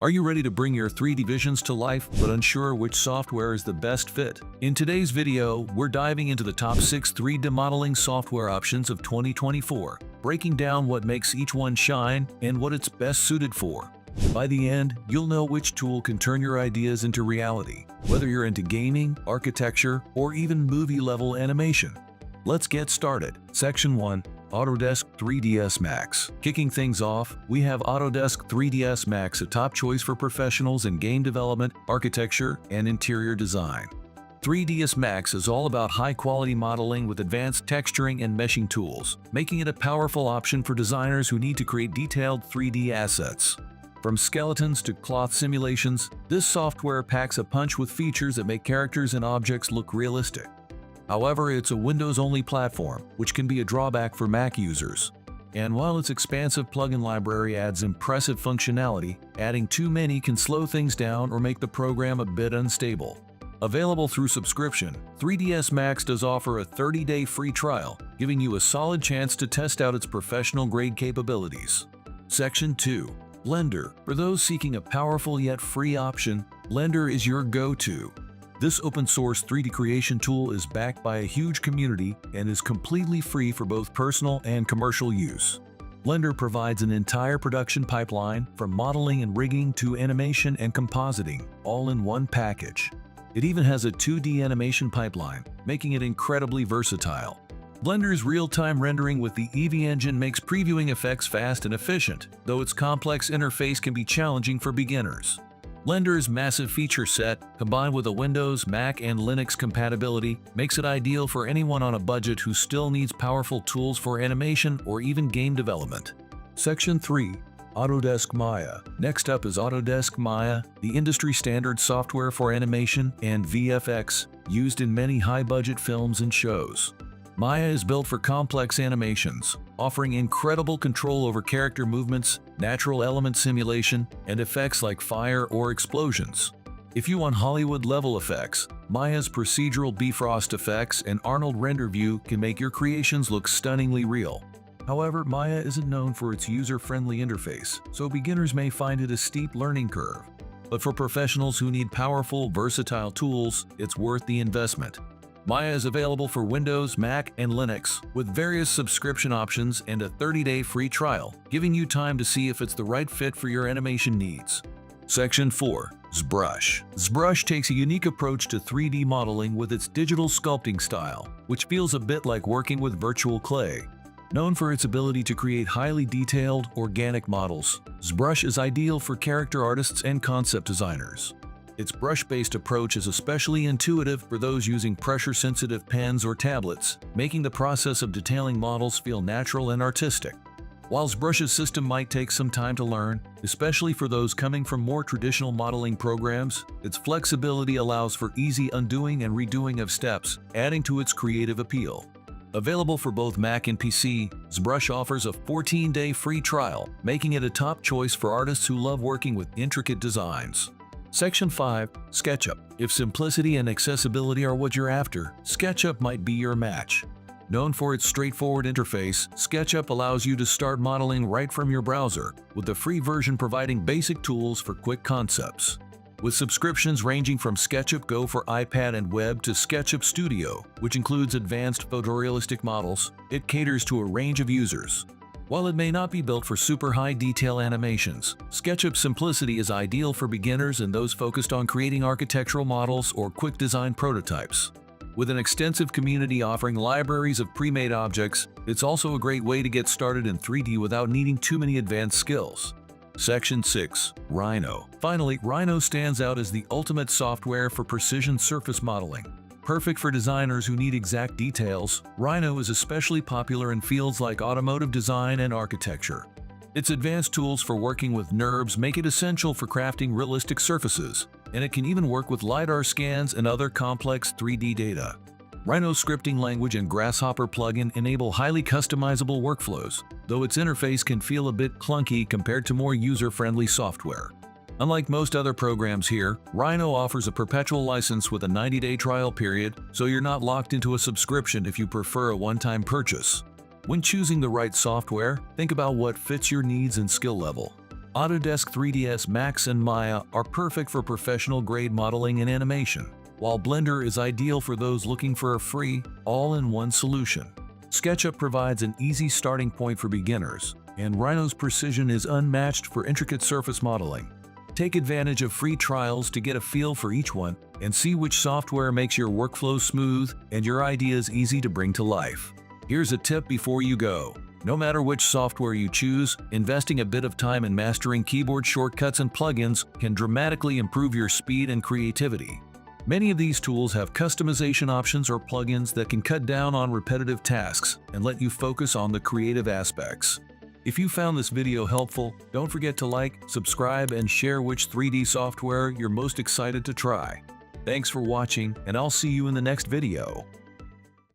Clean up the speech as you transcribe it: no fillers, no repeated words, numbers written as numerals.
Are you ready to bring your 3D visions to life but unsure which software is the best fit? In today's video, we're diving into the top 6 3D modeling software options of 2024, breaking down what makes each one shine and what it's best suited for. By the end, you'll know which tool can turn your ideas into reality, whether you're into gaming, architecture, or even movie-level animation. Let's get started. Section 1. Autodesk 3ds Max. Kicking things off, we have Autodesk 3ds Max, a top choice for professionals in game development, architecture, and interior design. 3ds Max is all about high-quality modeling with advanced texturing and meshing tools, making it a powerful option for designers who need to create detailed 3D assets. From skeletons to cloth simulations, this software packs a punch with features that make characters and objects look realistic. However, it's a Windows-only platform, which can be a drawback for Mac users. And while its expansive plugin library adds impressive functionality, adding too many can slow things down or make the program a bit unstable. Available through subscription, 3ds Max does offer a 30-day free trial, giving you a solid chance to test out its professional-grade capabilities. Section 2. Blender. For those seeking a powerful yet free option, Blender is your go-to. This open-source 3D creation tool is backed by a huge community and is completely free for both personal and commercial use. Blender provides an entire production pipeline, from modeling and rigging to animation and compositing, all in one package. It even has a 2D animation pipeline, making it incredibly versatile. Blender's real-time rendering with the Eevee engine makes previewing effects fast and efficient, though its complex interface can be challenging for beginners. Blender's massive feature set, combined with a Windows, Mac, and Linux compatibility, makes it ideal for anyone on a budget who still needs powerful tools for animation or even game development. Section 3. Autodesk Maya. Next up is Autodesk Maya, the industry-standard software for animation and VFX, used in many high-budget films and shows. Maya is built for complex animations, offering incredible control over character movements, natural element simulation, and effects like fire or explosions. If you want Hollywood-level effects, Maya's procedural Bifrost effects and Arnold render view can make your creations look stunningly real. However, Maya isn't known for its user-friendly interface, so beginners may find it a steep learning curve. But for professionals who need powerful, versatile tools, it's worth the investment. Maya is available for Windows, Mac, and Linux, with various subscription options and a 30-day free trial, giving you time to see if it's the right fit for your animation needs. Section 4. ZBrush. ZBrush takes a unique approach to 3D modeling with its digital sculpting style, which feels a bit like working with virtual clay. Known for its ability to create highly detailed, organic models, ZBrush is ideal for character artists and concept designers. Its brush-based approach is especially intuitive for those using pressure-sensitive pens or tablets, making the process of detailing models feel natural and artistic. While ZBrush's system might take some time to learn, especially for those coming from more traditional modeling programs, its flexibility allows for easy undoing and redoing of steps, adding to its creative appeal. Available for both Mac and PC, ZBrush offers a 14-day free trial, making it a top choice for artists who love working with intricate designs. Section 5. SketchUp. If simplicity and accessibility are what you're after, SketchUp might be your match. Known for its straightforward interface, SketchUp allows you to start modeling right from your browser, with the free version providing basic tools for quick concepts. With subscriptions ranging from SketchUp Go for iPad and web to SketchUp Studio, which includes advanced photorealistic models, it caters to a range of users. While it may not be built for super high detail animations, SketchUp's simplicity is ideal for beginners and those focused on creating architectural models or quick design prototypes. With an extensive community offering libraries of pre-made objects, it's also a great way to get started in 3D without needing too many advanced skills. Section 6. Rhino. Finally, Rhino stands out as the ultimate software for precision surface modeling. Perfect for designers who need exact details, Rhino is especially popular in fields like automotive design and architecture. Its advanced tools for working with NURBS make it essential for crafting realistic surfaces, and it can even work with LiDAR scans and other complex 3D data. Rhino's scripting language and Grasshopper plugin enable highly customizable workflows, though its interface can feel a bit clunky compared to more user-friendly software. Unlike most other programs here, Rhino offers a perpetual license with a 90-day trial period, so you're not locked into a subscription if you prefer a one-time purchase. When choosing the right software, think about what fits your needs and skill level. Autodesk 3ds Max and Maya are perfect for professional-grade modeling and animation, while Blender is ideal for those looking for a free, all-in-one solution. SketchUp provides an easy starting point for beginners, and Rhino's precision is unmatched for intricate surface modeling. Take advantage of free trials to get a feel for each one and see which software makes your workflow smooth and your ideas easy to bring to life. Here's a tip before you go. No matter which software you choose, investing a bit of time in mastering keyboard shortcuts and plugins can dramatically improve your speed and creativity. Many of these tools have customization options or plugins that can cut down on repetitive tasks and let you focus on the creative aspects. If you found this video helpful, don't forget to like, subscribe, and share which 3D software you're most excited to try. Thanks for watching, and I'll see you in the next video.